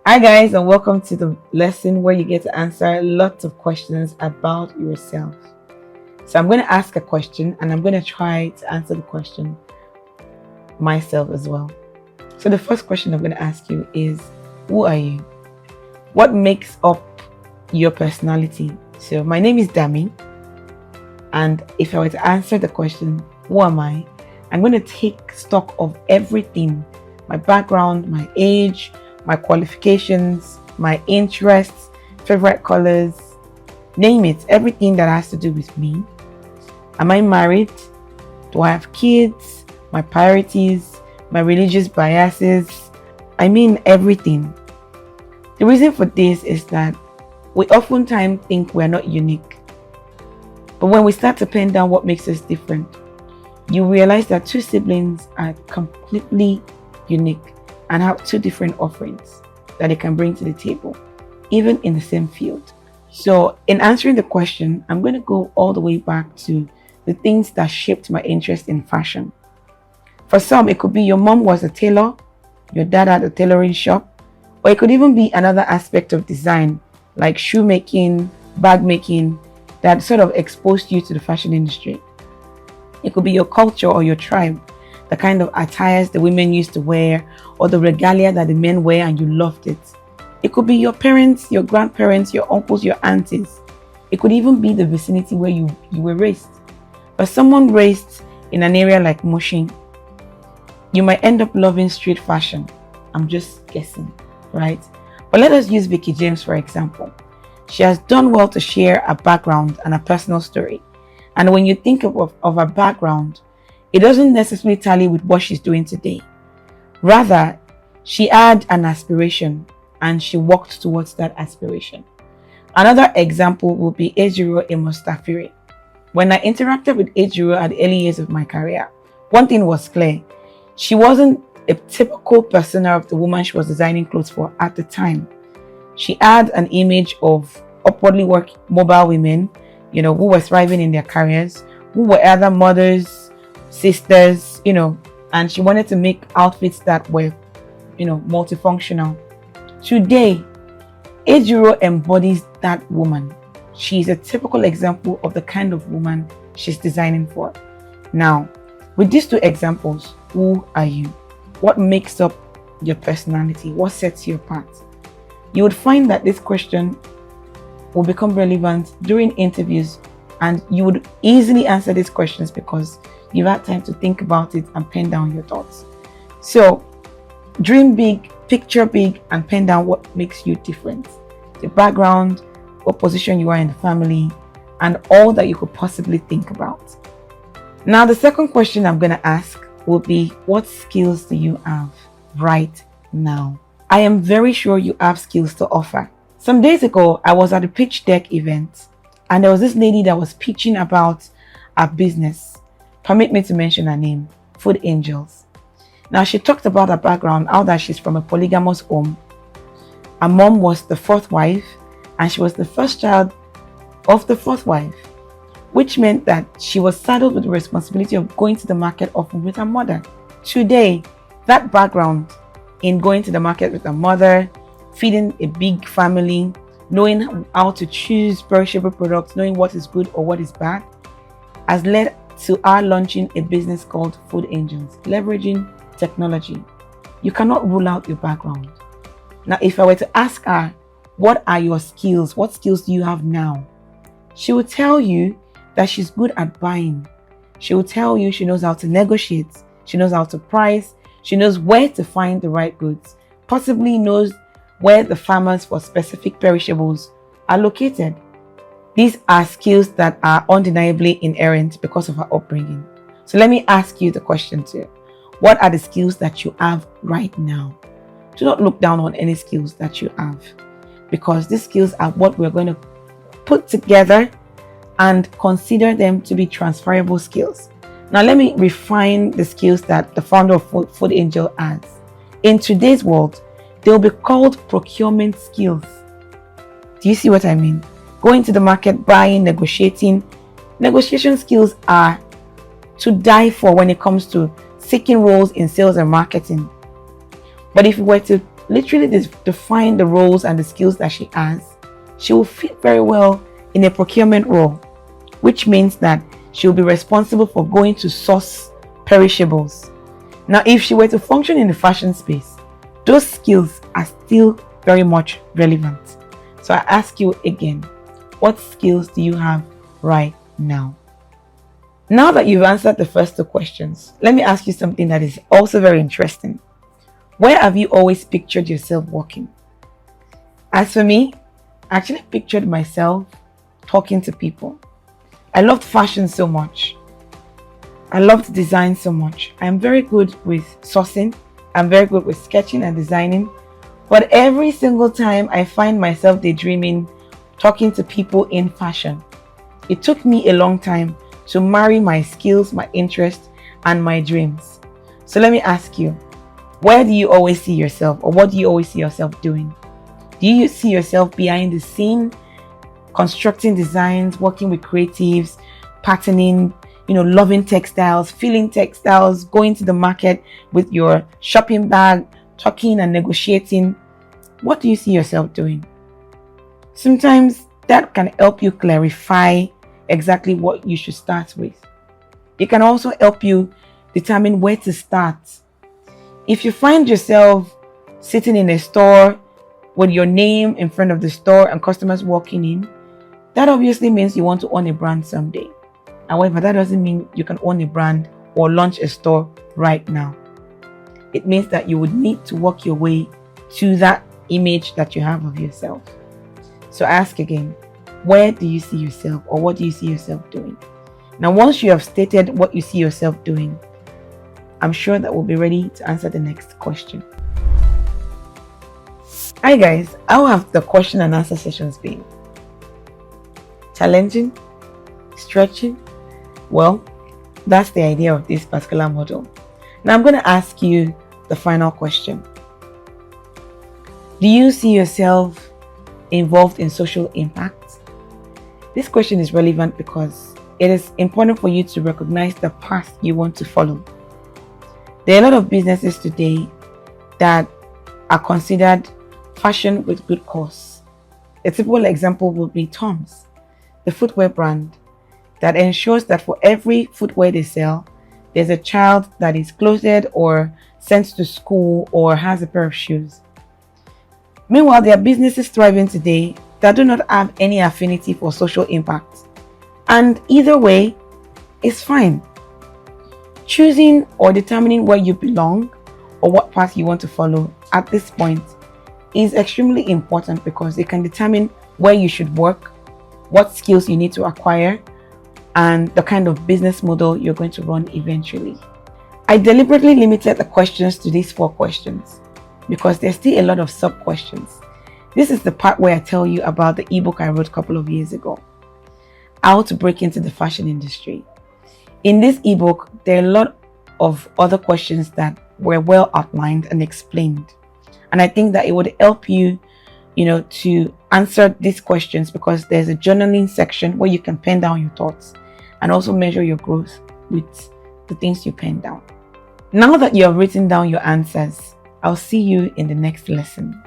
Hi guys, and welcome to the lesson where you get to answer lots of questions about yourself. So I'm going to ask a question and I'm going to try to answer the question myself as well. So the first question I'm going to ask you is, who are you? What makes up your personality? So my name is Dami, and if I were to answer the question, who am I? I'm going to take stock of everything: my background, my age, my qualifications, my interests, favorite colors, name it, everything that has to do with me. Am I married? Do I have kids? My priorities, my religious biases, I mean everything. The reason for this is that we oftentimes think we're not unique. But when we start to pen down what makes us different, you realize that two siblings are completely unique and have two different offerings that they can bring to the table, even in the same field. So in answering the question, I'm going to go all the way back to the things that shaped my interest in fashion. For some, it could be your mom was a tailor, your dad had a tailoring shop, or it could even be another aspect of design like shoemaking, bag making, that sort of exposed you to the fashion industry. It could be your culture or your tribe, the kind of attires the women used to wear, or the regalia that the men wear and you loved it. It could be your parents, your grandparents, your uncles, your aunties. It could even be the vicinity where you were raised. But someone raised in an area like Mushin, you might end up loving street fashion. I'm just guessing, right? But let us use Vicky James for example. She has done well to share a background and a personal story. And when you think of her background, it doesn't necessarily tally with what she's doing today. Rather, she had an aspiration and she worked towards that aspiration. Another example will be Ejiro Emostafiri. When I interacted with Ejiro at the early years of my career, one thing was clear. She wasn't a typical persona of the woman she was designing clothes for at the time. She had an image of upwardly work mobile women, who were thriving in their careers, who were either mothers, sisters, and she wanted to make outfits that were, multifunctional. Today, Ejiro embodies that woman. She's a typical example of the kind of woman she's designing for. Now, with these two examples, who are you? What makes up your personality? What sets you apart? You would find that this question will become relevant during interviews, and you would easily answer these questions because you've had time to think about it and pen down your thoughts. So dream big, picture big, and pen down what makes you different. The background, what position you are in the family, and all that you could possibly think about. Now, the second question I'm going to ask will be, what skills do you have right now? I am very sure you have skills to offer. Some days ago, I was at a pitch deck event, and there was this lady that was pitching about her business. Permit me to mention her name, Food Angels. Now, she talked about her background, how that she's from a polygamous home. Her mom was the fourth wife, and she was the first child of the fourth wife, which meant that she was saddled with the responsibility of going to the market often with her mother. Today, that background in going to the market with her mother, feeding a big family, knowing how to choose perishable products, knowing what is good or what is bad, has led to our launching a business called Food Angels, leveraging technology. You cannot rule out your background. Now, if I were to ask her, what are your skills? What skills do you have now? She will tell you that she's good at buying. She will tell you she knows how to negotiate. She knows how to price. She knows where to find the right goods. Possibly knows where the farmers for specific perishables are located. These are skills that are undeniably inherent because of her upbringing. So let me ask you the question too. What are the skills that you have right now? Do not look down on any skills that you have, because these skills are what we're going to put together and consider them to be transferable skills. Now, let me refine the skills that the founder of Food Angel has. In today's world, they'll be called procurement skills. Do you see what I mean? Going to the market, buying, negotiating. Negotiation skills are to die for when it comes to seeking roles in sales and marketing. But if we were to literally define the roles and the skills that she has, she will fit very well in a procurement role, which means that she'll be responsible for going to source perishables. Now, if she were to function in the fashion space, those skills are still very much relevant. So I ask you again, what skills do you have right now? Now that you've answered the first two questions, let me ask you something that is also very interesting. Where have you always pictured yourself working? As for me, I actually pictured myself talking to people. I loved fashion so much. I loved design so much. I'm very good with sourcing. I'm very good with sketching and designing. But every single time I find myself daydreaming, talking to people in fashion. It took me a long time to marry my skills, my interests, and my dreams. So let me ask you, where do you always see yourself, or what do you always see yourself doing? Do you see yourself behind the scene, constructing designs, working with creatives, patterning, loving textiles, feeling textiles, going to the market with your shopping bag, talking and negotiating? What do you see yourself doing? Sometimes that can help you clarify exactly what you should start with. It can also help you determine where to start. If you find yourself sitting in a store with your name in front of the store and customers walking in, that obviously means you want to own a brand someday. However, that doesn't mean you can own a brand or launch a store right now. It means that you would need to work your way to that image that you have of yourself. So ask again, where do you see yourself, or what do you see yourself doing? Now, once you have stated what you see yourself doing, I'm sure that we'll be ready to answer the next question. Hi guys, how have the question and answer sessions been? Challenging? Stretching? Well, that's the idea of this particular model. Now I'm going to ask you the final question. Do you see yourself involved in social impact? This question is relevant because it is important for you to recognize the path you want to follow. There are a lot of businesses today that are considered fashion with good cause. A typical example would be Tom's, the footwear brand that ensures that for every footwear they sell, there's a child that is clothed or sent to school or has a pair of shoes. Meanwhile, there are businesses thriving today that do not have any affinity for social impact. And either way is fine. Choosing or determining where you belong or what path you want to follow at this point is extremely important because it can determine where you should work, what skills you need to acquire, and the kind of business model you're going to run eventually. I deliberately limited the questions to these 4 questions because there's still a lot of sub-questions. This is the part where I tell you about the ebook I wrote a couple of years ago, How to Break into the Fashion Industry. In this ebook, there are a lot of other questions that were well outlined and explained. And I think that it would help you, to answer these questions because there's a journaling section where you can pen down your thoughts and also measure your growth with the things you pen down. Now that you have written down your answers, I'll see you in the next lesson.